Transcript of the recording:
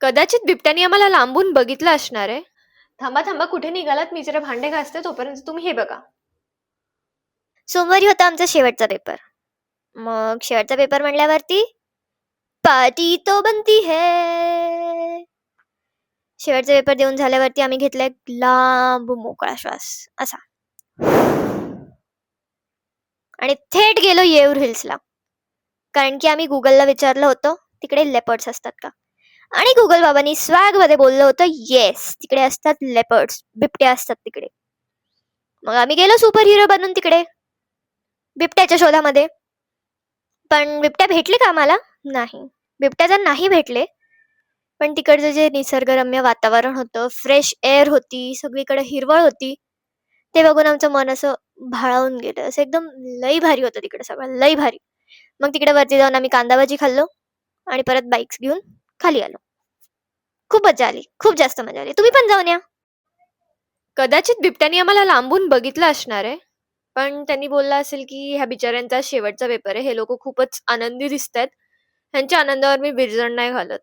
कदाचित बिबट्याने आम्हाला लांबून बघितलं असणार आहे. थांबा थांबा, कुठे निघालात? मी जरा भांडे घासते, तोपर्यंत तुम्ही हे बघा. सोमवारी होता आमचा शेवटचा पेपर. मग शेवटचा पेपर म्हणल्यावरती पार्टी तो बनती है. शेवटचा पेपर देऊन झाल्यावरती आम्ही घेतला एक लांब मोकळा श्वास असा आणि थेट गेलो येऊर हिल्सला. कारण की आम्ही गुगलला विचारलं होतं तिकडे लेपर्ड्स असतात का, आणि गुगल बाबांनी स्वॅग मध्ये बोललं होतं येस तिकडे असतात लेपर्ड्स, बिबट्या असतात तिकडे. मग आम्ही गेलो सुपर हिरो बनून तिकडे बिबट्याच्या शोधामध्ये. पण बिबट्या भेटले का आम्हाला? नाही. बिबट्या तर नाही भेटले, पण तिकडचं जे निसर्गरम्य वातावरण होतं, फ्रेश एअर होती, सगळीकडे हिरवळ होती, ते बघून आमचं मन असं भाळावून गेलं. असं एकदम लई भारी होतं तिकडे सगळं, लई भारी. मग तिकडे वरती जाऊन आम्ही कांदा भाजी खाल्लो आणि परत बाईक्स घेऊन खाली आलो. खूप मजा आली, खूप जास्त मजा आली. तुम्ही पण जाऊन या. कदाचित बिबट्याने आम्हाला लांबून बघितलं असणार आहे, पण त्यांनी बोलला असेल की ह्या बिचाऱ्यांचा शेवटचा पेपर आहे, हे लोक खूपच आनंदी दिसतायत, ह्यांच्या आनंदावर मी विरजण नाही घालत.